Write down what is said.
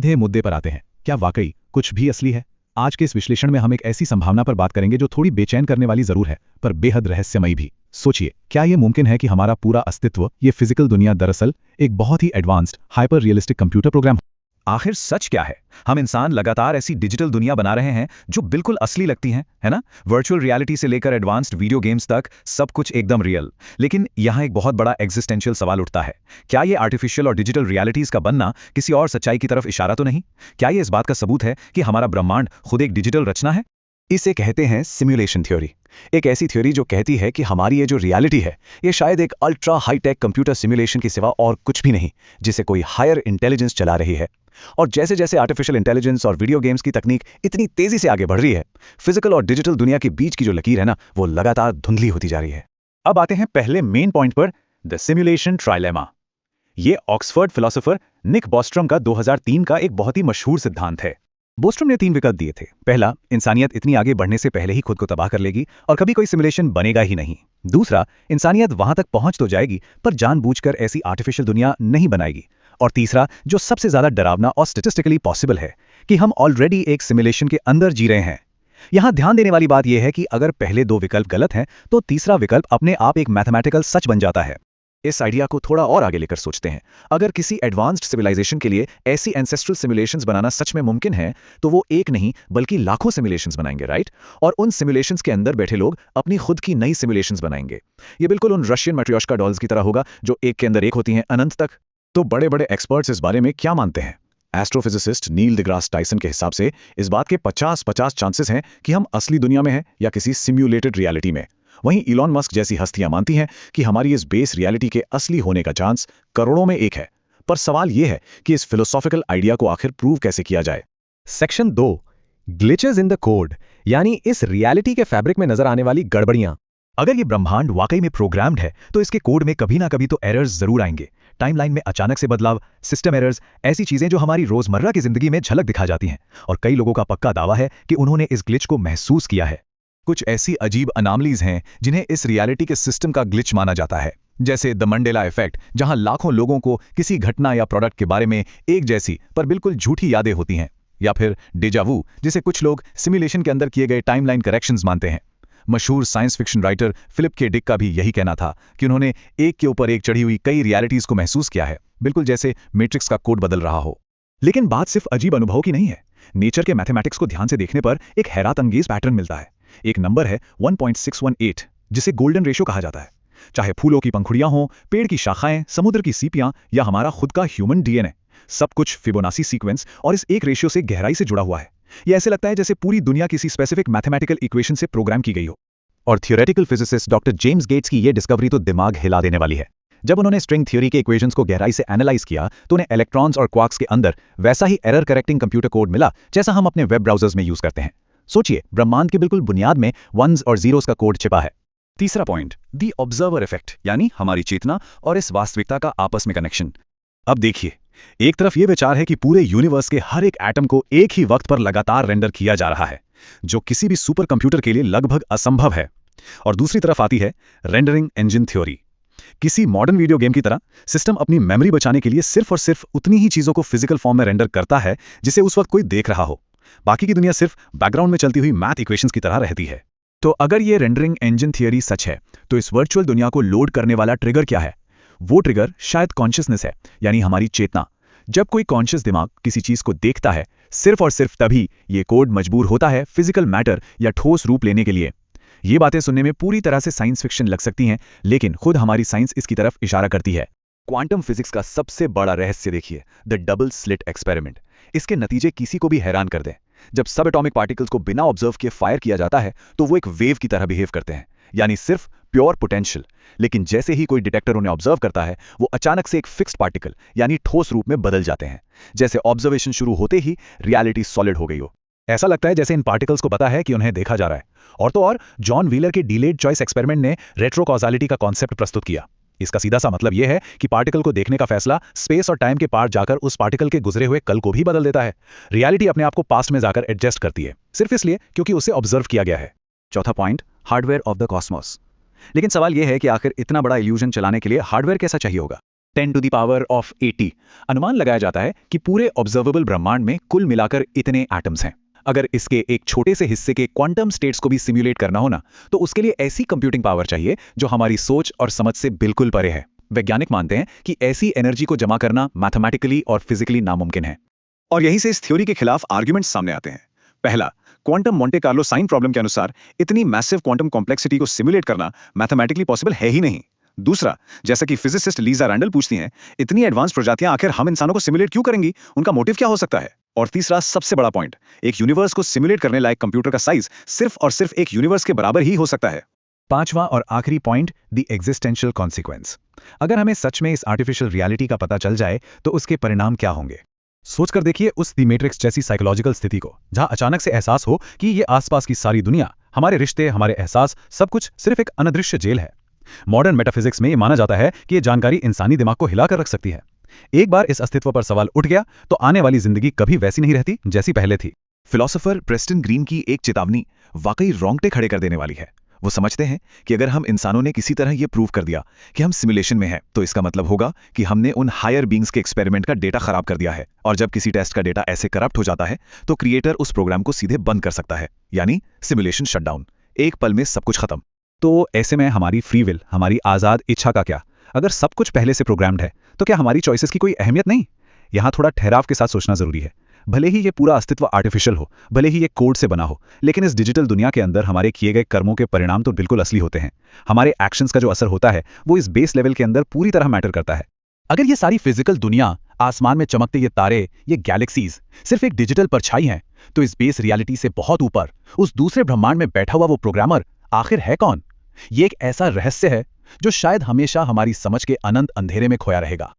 सीधे मुद्दे पर आते हैं, क्या वाकई कुछ भी असली है? आज के इस विश्लेषण में हम एक ऐसी संभावना पर बात करेंगे जो थोड़ी बेचैन करने वाली जरूर है, पर बेहद रहस्यमयी भी। सोचिए, क्या यह मुमकिन है कि हमारा पूरा अस्तित्व, ये फिजिकल दुनिया दरअसल एक बहुत ही advanced, hyper realistic computer program? आखिर सच क्या है? हम इंसान लगातार ऐसी डिजिटल दुनिया बना रहे हैं जो बिल्कुल असली लगती हैं, है ना? वर्चुअल रियलिटी से लेकर एडवांस्ड वीडियो गेम्स तक सब कुछ एकदम रियल। लेकिन यहाँ एक बहुत बड़ा एग्जिस्टेंशियल सवाल उठता है। क्या ये आर्टिफिशियल और डिजिटल रियलिटीज का बनना किसी और सच्चाई की तरफ इशारा तो नहीं? क्या ये इस बात का सबूत है कि हमारा ब्रह्मांड खुद एक डिजिटल रचना है? इसे कहते हैं सिम्युलेशन थ्योरी। एक ऐसी थ्योरी जो कहती है कि हमारी ये जो रियलिटी है, ये शायद एक अल्ट्रा हाईटेक कंप्यूटर सिम्युलेशन की सिवा और कुछ भी नहीं, जिसे कोई हायर इंटेलिजेंस चला रही है। और जैसे जैसे आर्टिफिशियल इंटेलिजेंस और वीडियो गेम्स की तकनीक इतनी तेजी से आगे बढ़ रही है, फिजिकल और डिजिटल दुनिया के बीच की जो लकीर है ना, वो लगातार धुंधली होती जा रही है। अब आते हैं पहले मेन पॉइंट पर, द सिम्युलेशन ट्राइलेमा। ये ऑक्सफोर्ड फिलोसोफर निक बॉस्ट्रम का 2003 का एक बहुत ही मशहूर सिद्धांत है। बोस्ट्रम ने 3 विकल्प दिए थे। पहला, इंसानियत इतनी आगे बढ़ने से पहले ही खुद को तबाह कर लेगी और कभी कोई सिमुलेशन बनेगा ही नहीं। दूसरा, इंसानियत वहां तक पहुंच तो जाएगी पर जानबूझकर ऐसी आर्टिफिशियल दुनिया नहीं बनाएगी। और तीसरा, जो सबसे ज्यादा डरावना और स्टैटिस्टिकली पॉसिबल है, कि हम ऑलरेडी एक सिमुलेशन के अंदर जी रहे हैं। यहां ध्यान देने वाली बात यह है कि अगर पहले 2 विकल्प गलत हैं, तो तीसरा विकल्प अपने आप एक मैथमेटिकल सच बन जाता है। इस आइडिया को थोड़ा और आगे लेकर सोचते हैं। अगर किसी एडवांस्ड सिविलाइजेशन के लिए ऐसी एंसेस्ट्रल सिमुलेशंस बनाना सच में मुमकिन है, तो वो एक नहीं बल्कि लाखों सिमुलेशंस बनाएंगे, राइट? और उन सिमुलेशंस के अंदर बैठे लोग अपनी खुद की नई सिमुलेशंस बनाएंगे। ये बिल्कुल उन रशियन मैट्रियोश्का डॉल्स की तरह होगा जो एक के अंदर एक होती हैं अनंत तक। तो बड़े बड़े एक्सपर्ट्स इस बारे में क्या मानते हैं? एस्ट्रोफिजिसिस्ट नील डिग्रास टाइसन के हिसाब से इस बात के 50-50 चांसेस हैं कि हम असली दुनिया में हैं या किसी सिम्युलेटेड रियलिटी में। वहीं इलॉन मस्क जैसी हस्तियां मानती हैं कि हमारी इस बेस रियलिटी के असली होने का चांस करोड़ों में एक है। पर सवाल यह है कि इस फिलोसॉफिकल आइडिया को आखिर प्रूव कैसे किया जाए? Section 2, glitches in the code, यानी इस रियलिटी के फैब्रिक में नजर आने वाली गड़बड़ियां। अगर ये ब्रह्मांड वाकई में प्रोग्राम्ड है, तो इसके कोड में कभी ना कभी तो एरर्स जरूर आएंगे। टाइमलाइन में अचानक से बदलाव, सिस्टम एरर्स, ऐसी चीजें जो हमारी रोजमर्रा की जिंदगी में झलक दिखा जाती हैं। और कई लोगों का पक्का दावा है कि उन्होंने इस ग्लिच को महसूस किया है। कुछ ऐसी अजीब अनामलीज हैं जिन्हें इस रियलिटी के सिस्टम का ग्लिच माना जाता है, जैसे द मंडेला इफेक्ट, जहां लाखों लोगों को किसी घटना या प्रोडक्ट के बारे में एक जैसी पर बिल्कुल झूठी यादें होती हैं। या फिर डेजा वू, जिसे कुछ लोग सिमुलेशन के अंदर किए गए टाइमलाइन करेक्शंस मानते हैं। मशहूर science fiction writer Philip K Dick का भी यही कहना था कि उन्होंने एक के ऊपर एक चढ़ी हुई कई रियलिटीज को महसूस किया है, बिल्कुल जैसे मैट्रिक्स का कोड बदल रहा हो। लेकिन बात सिर्फ अजीब अनुभव की नहीं है। नेचर के मैथमेटिक्स को ध्यान से देखने पर एक हैरत अंगेज पैटर्न मिलता है। एक नंबर है 1.618, जिसे गोल्डन रेशो कहा जाता है। चाहे फूलों की पंखुड़ियां हों, पेड़ की शाखाएं, समुद्र की सीपियां या हमारा खुद का ह्यूमन डीएनए, सब कुछ फिबोनाची सीक्वेंस और इस एक रेशियो से गहराई से जुड़ा हुआ है। यह ऐसे लगता है जैसे पूरी दुनिया किसी स्पेसिफिक मैथमेटिकल इक्वेशन से प्रोग्राम की गई हो। और theoretical physicist doctor James Gates की यह डिस्कवरी तो दिमाग हिला देने वाली है। जब उन्होंने स्ट्रिंग थ्योरी के इक्वेशंस को गहराई से एनालाइज किया, तो उन्हें इलेक्ट्रॉन्स और क्वार्क्स के अंदर वैसा ही एरर करेक्टिंग कंप्यूटर कोड मिला जैसा हम अपने वेब ब्राउजर्स में यूज करते हैं। सोचिए, ब्रह्मांड के बिल्कुल बुनियाद में वंस और जीरोस का कोड छिपा है। तीसरा पॉइंट, द ऑब्जर्वर इफेक्ट, यानी हमारी चेतना और इस वास्तविकता का आपस में कनेक्शन। अब देखिए, एक तरफ यह विचार है कि पूरे यूनिवर्स के हर एक एटम को एक ही वक्त पर लगातार रेंडर किया जा रहा है, जो किसी भी सुपर कंप्यूटर के लिए लगभग असंभव है। और दूसरी तरफ आती है रेंडरिंग इंजन थ्योरी। किसी मॉडर्न वीडियो गेम की तरह सिस्टम अपनी मेमोरी बचाने के लिए सिर्फ और सिर्फ उतनी ही चीजों को फिजिकल फॉर्म में रेंडर करता है जिसे उस वक्त कोई देख रहा हो। बाकी की दुनिया सिर्फ बैकग्राउंड में चलती हुई मैथ इक्वेशंस की तरह रहती है। तो अगर ये रेंडरिंग इंजन थियरी सच है, तो इस वर्चुअल दुनिया को लोड करने वाला ट्रिगर क्या है? वो ट्रिगर शायद कॉन्शियसनेस है, यानी हमारी चेतना। जब कोई कॉन्शियस दिमाग किसी चीज को देखता है, सिर्फ और सिर्फ तभी ये कोड मजबूर होता है फिजिकल मैटर या ठोस रूप लेने के लिए। ये बातें सुनने में पूरी तरह से साइंस फिक्शन लग सकती हैं, लेकिन खुद हमारी साइंस इसकी तरफ इशारा करती है। क्वांटम फिजिक्स का सबसे बड़ा रहस्य देखिए, द डबल स्लिट एक्सपेरिमेंट। इसके नतीजे किसी को भी हैरान कर दें। जब सब एटॉमिक पार्टिकल्स को बिना ऑब्जर्व किए फायर किया जाता है, तो वो एक वेव की तरह बिहेव करते हैं, यानी सिर्फ प्योर पोटेंशियल। लेकिन जैसे ही कोई डिटेक्टर उन्हें ऑब्जर्व करता है, वो अचानक से एक फिक्स्ड पार्टिकल यानी ठोस रूप में बदल जाते हैं, जैसे ऑब्जर्वेशन शुरू होते ही रियलिटी सॉलिड हो गई हो। ऐसा लगता है जैसे इन पार्टिकल्स को पता है कि उन्हें देखा जा रहा है। और तो और, जॉन व्हीलर के डिलेड चॉइस एक्सपेरिमेंट ने रेट्रोकॉजालिटी का कॉन्सेप्ट प्रस्तुत किया। इसका सीधा सा मतलब यह है कि पार्टिकल को देखने का फैसला स्पेस और टाइम के पार जाकर उस पार्टिकल के गुजरे हुए कल को भी बदल देता है। रियलिटी अपने आप को पास्ट में जाकर एडजस्ट करती है, सिर्फ इसलिए क्योंकि उसे ऑब्जर्व किया गया है। चौथा point, hardware of the Cosmos. लेकिन सवाल यह है कि आखिर इतना बड़ा इल्यूजन चलाने के लिए हार्डवेयर कैसा चाहिए होगा? 10 टू द पावर ऑफ 80। अनुमान लगाया जाता है कि पूरे ऑब्जर्वेबल ब्रह्मांड में कुल मिलाकर इतने एटम्स हैं। अगर इसके एक छोटे से हिस्से के क्वांटम स्टेट्स को भी सिम्युलेट करना हो ना, तो उसके लिए ऐसी कंप्यूटिंग पावर चाहिए जो हमारी सोच और समझ से बिल्कुल परे है। वैज्ञानिक मानते हैं कि ऐसी एनर्जी को जमा करना मैथमेटिकली और फिजिकली नामुमकिन है। और यहीं से इस थ्योरी के खिलाफ आर्ग्यूमेंट्स सामने आते हैं। पहला, quantum Monte Carlo sign problem के अनुसार इतनी मैसिव क्वांटम कॉम्प्लेक्सिटी को सिमुलेट करना मैथमेटिकली पॉसिबल है ही नहीं। दूसरा, जैसा कि फिजिसिस्ट लीजा रैंडल पूछती हैं, इतनी एडवांस प्रजातियां आखिर हम इंसानों को सिमुलेट क्यों करेंगी, उनका मोटिव क्या हो सकता है। और तीसरा, सबसे बड़ा पॉइंट, एक यूनिवर्स को सिमुलेट करने लायक कंप्यूटर का साइज सिर्फ और सिर्फ एक यूनिवर्स के बराबर ही हो सकता है। पांचवा और आखिरी पॉइंट, द एग्जिस्टेंशियल कॉन्सिक्वेंस। अगर हमें सच में इस आर्टिफिशियल रियलिटी का पता चल जाए तो उसके परिणाम क्या होंगे। सोचकर देखिए उस द मैट्रिक्स जैसी साइकोलॉजिकल स्थिति को, जहां अचानक से एहसास हो कि ये आसपास की सारी दुनिया, हमारे रिश्ते, हमारे एहसास, सब कुछ सिर्फ एक अनदृश्य जेल है। मॉडर्न मेटाफिजिक्स में ये माना जाता है कि ये जानकारी इंसानी दिमाग को हिलाकर रख सकती है। एक बार इस अस्तित्व पर सवाल उठ गया तो आने वाली जिंदगी कभी वैसी नहीं रहती जैसी पहले थी। फिलोसोफर प्रेस्टन ग्रीन की एक चेतावनी वाकई रोंगटे खड़े कर देने वाली है। वो समझते हैं कि अगर हम इंसानों ने किसी तरह ये प्रूव कर दिया कि हम सिमुलेशन में हैं, तो इसका मतलब होगा कि हमने उन हायर बींग्स के एक्सपेरिमेंट का डेटा खराब कर दिया है। और जब किसी टेस्ट का डेटा ऐसे करप्ट हो जाता है तो क्रिएटर उस प्रोग्राम को सीधे बंद कर सकता है, यानी सिमुलेशन शटडाउन। एक पल में सब कुछ खत्म। तो ऐसे में हमारी फ्री विल, हमारी आज़ाद इच्छा का क्या? अगर सब कुछ पहले से प्रोग्राम्ड है तो क्या हमारी चॉइसेस की कोई अहमियत नहीं? यहाँ थोड़ा ठहराव के साथ सोचना जरूरी है। भले ही ये पूरा अस्तित्व आर्टिफिशियल हो, भले ही ये कोड से बना हो, लेकिन इस डिजिटल दुनिया के अंदर हमारे किए गए कर्मों के परिणाम तो बिल्कुल असली होते हैं। हमारे एक्शंस का जो असर होता है वो इस बेस लेवल के अंदर पूरी तरह मैटर करता है। अगर ये सारी फिजिकल दुनिया, आसमान में चमकते ये तारे, ये गैलेक्सीज सिर्फ एक डिजिटल परछाई हैं, तो इस बेस रियलिटी से बहुत ऊपर उस दूसरे ब्रह्मांड में बैठा हुआ वो प्रोग्रामर आखिर है कौन? ये एक ऐसा रहस्य है जो शायद हमेशा हमारी समझ के अनंत अंधेरे में खोया रहेगा।